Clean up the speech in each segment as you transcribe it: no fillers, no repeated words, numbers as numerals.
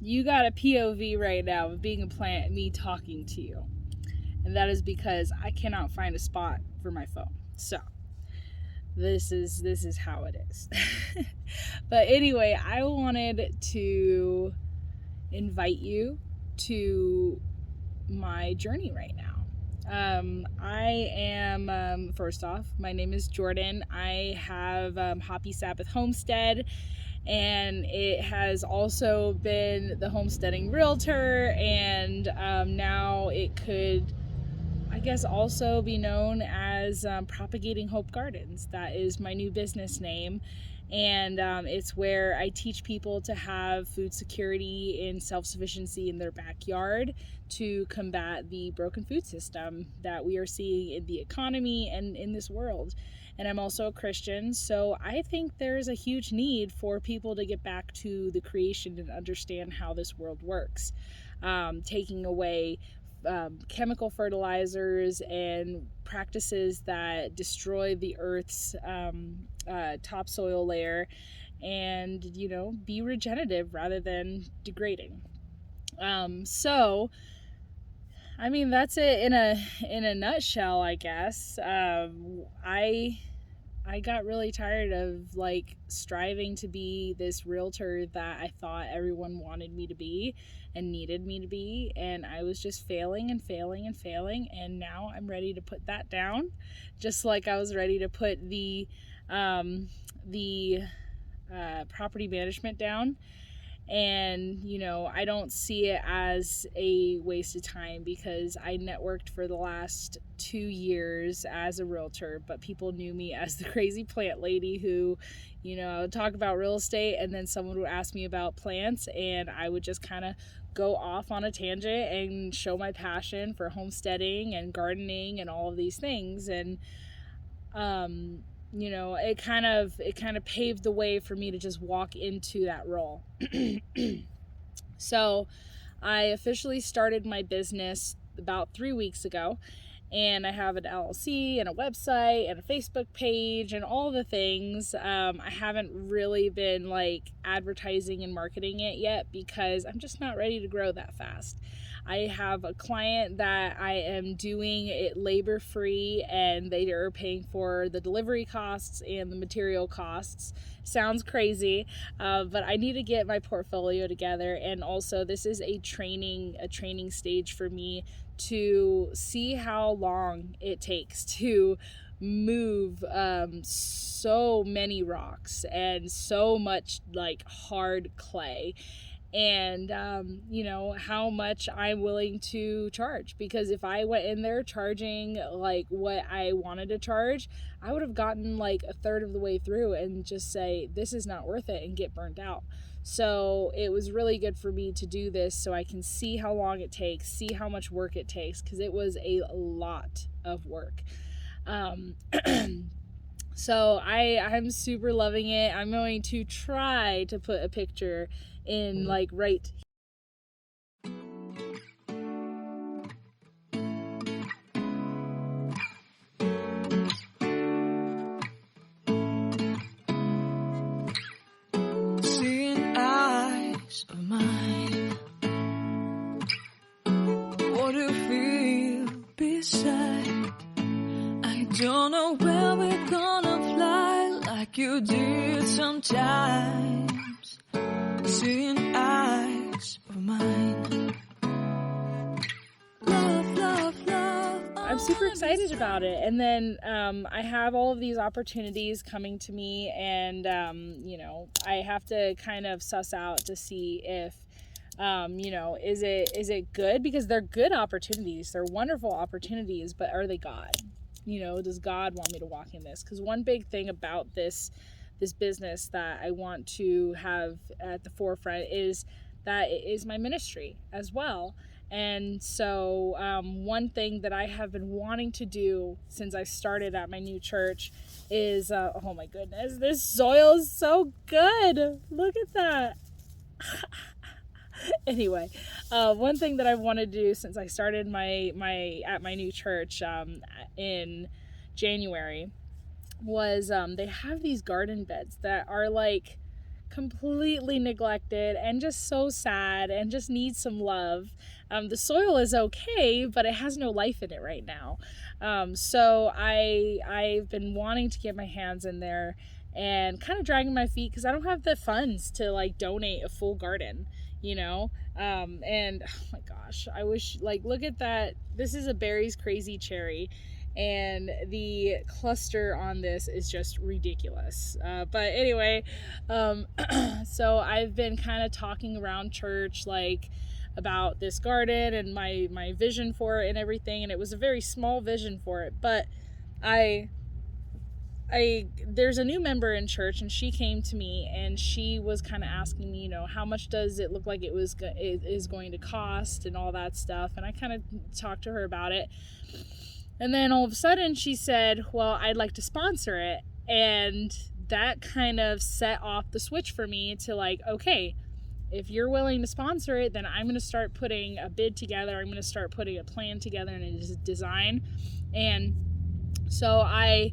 you got a POV right now of being a plant and me talking to you. And that is because I cannot find a spot for my phone. So this is how it is. But anyway, I wanted to invite you to my journey right now. I am, first off, my name is Jordan. I have Hoppy Sabbath Homestead, and it has also been the homesteading realtor, and now it could, I guess, also be known as Propagating Hope Gardens. That is my new business name. And it's where I teach people to have food security and self-sufficiency in their backyard to combat the broken food system that we are seeing in the economy and in this world. And I'm also a Christian, so I think there's a huge need for people to get back to the creation and understand how this world works. Taking away chemical fertilizers and practices that destroy the earth's topsoil layer, and be regenerative rather than degrading. So I mean, that's it in a nutshell, I guess. I got really tired of striving to be this realtor that I thought everyone wanted me to be and needed me to be, and I was just failing and failing and failing, and now I'm ready to put that down, just like I was ready to put the property management down. And I don't see it as a waste of time, because I networked for the last 2 years as a realtor, but people knew me as the crazy plant lady who I would talk about real estate, and then someone would ask me about plants, and I would just kind of go off on a tangent and show my passion for homesteading and gardening and all of these things. And it kind of paved the way for me to just walk into that role. So I officially started my business about 3 weeks ago, and I have an LLC and a website and a Facebook page and all the things. I haven't really been advertising and marketing it yet, because I'm just not ready to grow that fast. I have a client that I am doing it labor free, and they are paying for the delivery costs and the material costs. Sounds crazy, but I need to get my portfolio together. And also, this is a training stage for me to see how long it takes to move so many rocks and so much hard clay, and how much I'm willing to charge. Because if I went in there charging what I wanted to charge, I would have gotten a third of the way through and just say, this is not worth it, and get burnt out. So it was really good for me to do this, so I can see how long it takes, see how much work it takes, because it was a lot of work. So I'm super loving it. I'm going to try to put a picture in right Seeing eyes of mine, what do you feel beside? I don't know where we're gonna fly like you did sometimes. Seeing eyes of mine, love. I'm super excited about it. And then I have all of these opportunities coming to me, and I have to kind of suss out to see if is it good, because they're good opportunities, they're wonderful opportunities, but are they God? Does God want me to walk in this? Because one big thing about this business that I want to have at the forefront is that it is my ministry as well. And so one thing that I have been wanting to do since I started at my new church is, oh my goodness, this soil is so good. Look at that. Anyway, one thing that I've wanted to do since I started my new church in January was they have these garden beds that are completely neglected and just so sad and just needs some love. The soil is okay, but it has no life in it right now. So I've been wanting to get my hands in there and kind of dragging my feet because I don't have the funds to like donate a full garden, you know. And oh my gosh, I wish, like, look at that. This is a Berry's Crazy Cherry, and the cluster on this is just ridiculous. But anyway, so I've been kind of talking around church, like, about this garden and my vision for it and everything, and it was a very small vision for it, but I there's a new member in church, and she came to me and she was kind of asking me, how much does it look like it is going to cost and all that stuff, and I kind of talked to her about it. And then all of a sudden she said, well, I'd like to sponsor it. And that kind of set off the switch for me to, like, okay, if you're willing to sponsor it, then I'm going to start putting a bid together. I'm going to start putting a plan together and a design. And so I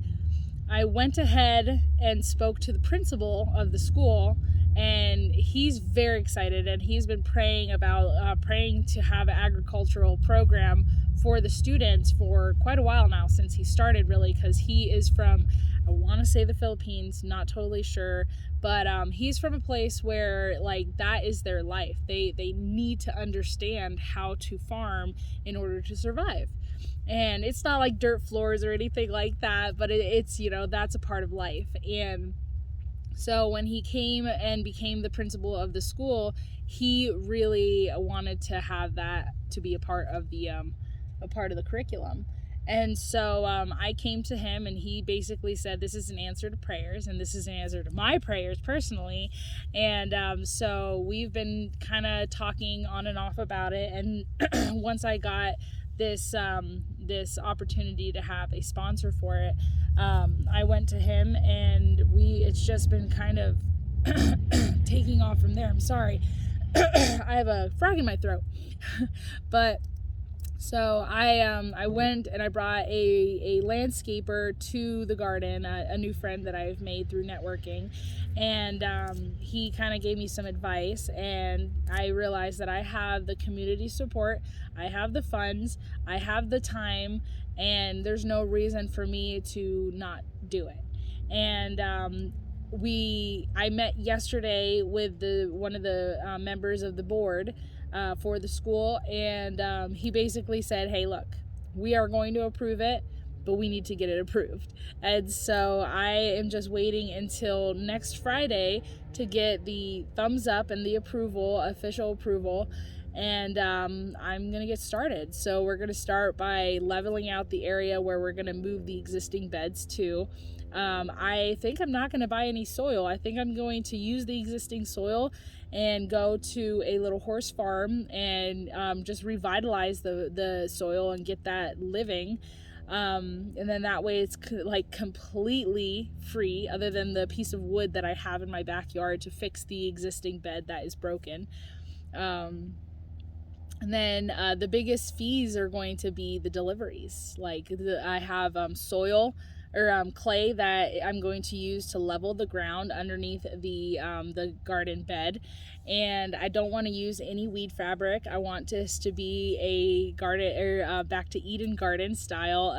went ahead and spoke to the principal of the school, and he's very excited, and he's been praying to have an agricultural program for the students for quite a while now, since he started, really, because he is from, I want to say, the Philippines, not totally sure, but he's from a place where, like, that is their life. They need to understand how to farm in order to survive. And it's not like dirt floors or anything like that, but it's, that's a part of life. And so when he came and became the principal of the school, he really wanted to have that to be a part of the curriculum. And so I came to him, and he basically said, this is an answer to prayers, and this is an answer to my prayers personally. And so we've been kind of talking on and off about it. And once I got this opportunity to have a sponsor for it, I went to him, and it's just been kind of taking off from there. I'm sorry. I have a frog in my throat. But so I went and I brought a landscaper to the garden, a new friend that I've made through networking, and he kind of gave me some advice, and I realized that I have the community support, I have the funds, I have the time, and there's no reason for me to not do it. And I met yesterday with one of the members of the board for the school, and he basically said, hey, look, we are going to approve it, but we need to get it approved. And so I am just waiting until next Friday to get the thumbs up and the official approval, and I'm gonna get started. So we're gonna start by leveling out the area where we're gonna move the existing beds to. I think I'm not going to buy any soil. I think I'm going to use the existing soil and go to a little horse farm and just revitalize the soil and get that living. And then that way it's like completely free, other than the piece of wood that I have in my backyard to fix the existing bed that is broken. And then the biggest fees are going to be the deliveries. Like I have soil or clay that I'm going to use to level the ground underneath the garden bed, and I don't want to use any weed fabric. I want this to be a garden or back to Eden garden style.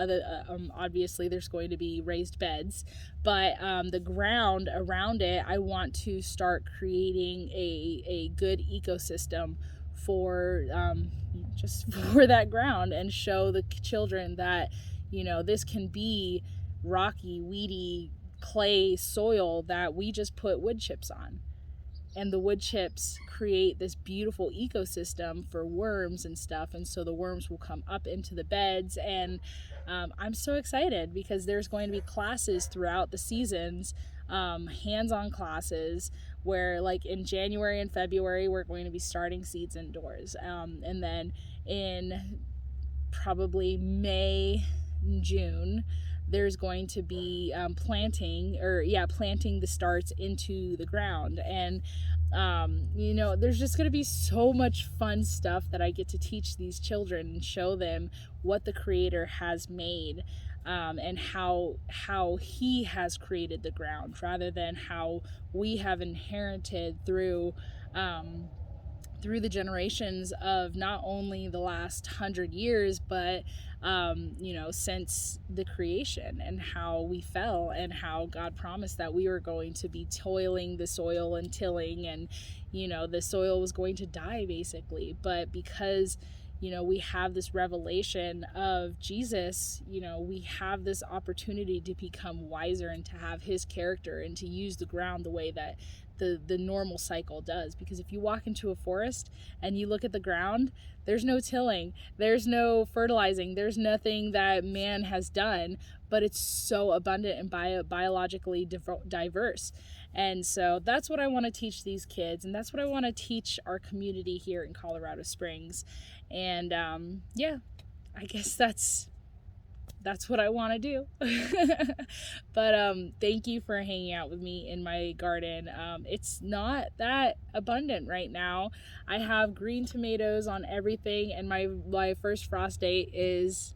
Obviously, there's going to be raised beds, but the ground around it, I want to start creating a good ecosystem for just for that ground, and show the children that this can be rocky, weedy, clay soil that we just put wood chips on, and the wood chips create this beautiful ecosystem for worms and stuff, and so the worms will come up into the beds. And I'm so excited because there's going to be classes throughout the seasons, hands-on classes, where like in January and February we're going to be starting seeds indoors, and then in probably May, June, there's going to be planting the starts into the ground. And there's just going to be so much fun stuff that I get to teach these children and show them what the Creator has made. and how he has created the ground, rather than how we have inherited through the generations of not only the last 100 years, but since the creation, and how we fell, and how God promised that we were going to be toiling the soil and tilling, and the soil was going to die basically. But because we have this revelation of Jesus, we have this opportunity to become wiser, and to have his character, and to use the ground the way that the normal cycle does. Because if you walk into a forest and you look at the ground, there's no tilling, there's no fertilizing, there's nothing that man has done, but it's so abundant and biologically diverse. And so that's what I want to teach these kids, and that's what I want to teach our community here in Colorado Springs. And I guess that's what I want to do. But thank you for hanging out with me in my garden. It's not that abundant right now. I have green tomatoes on everything, and my first frost date is,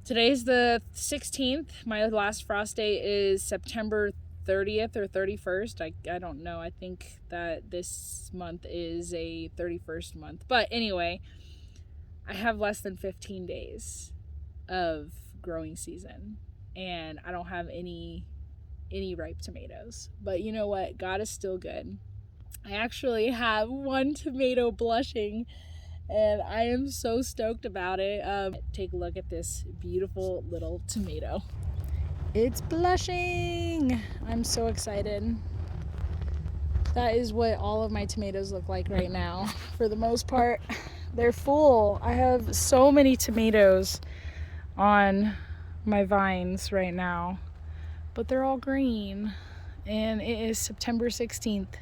today's the 16th. My last frost date is September 30th or 31st. I don't know. I think that this month is a 31st month. But anyway, I have less than 15 days of growing season, and I don't have any ripe tomatoes. But you know what? God is still good. I actually have one tomato blushing, and I am so stoked about it. Take a look at this beautiful little tomato. It's blushing. I'm so excited. That is what all of my tomatoes look like right now. For the most part, they're full. I have so many tomatoes on my vines right now, but they're all green, and it is September 16th,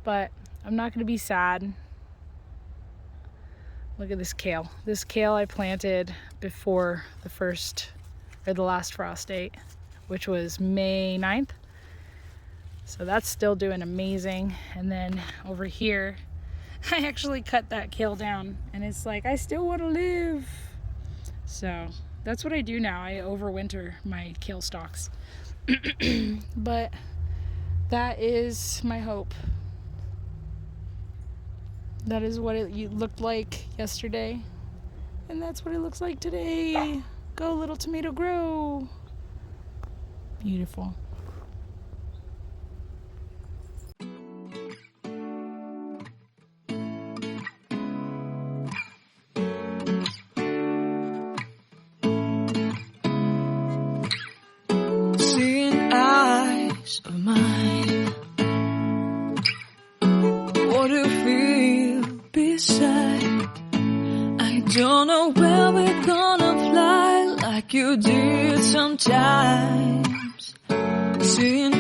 but I'm not going to be sad. Look at this kale. This kale I planted before the last frost date, which was May 9th. So that's still doing amazing. And then over here, I actually cut that kale down, and it's like, I still want to live. So that's what I do now. I overwinter my kale stalks. But that is my hope. That is what it looked like yesterday, and that's what it looks like today. Go little tomato, grow. Beautiful. Seeing eyes of mine, what do you feel beside? I don't know where we're gonna fly like you did sometimes. Seeing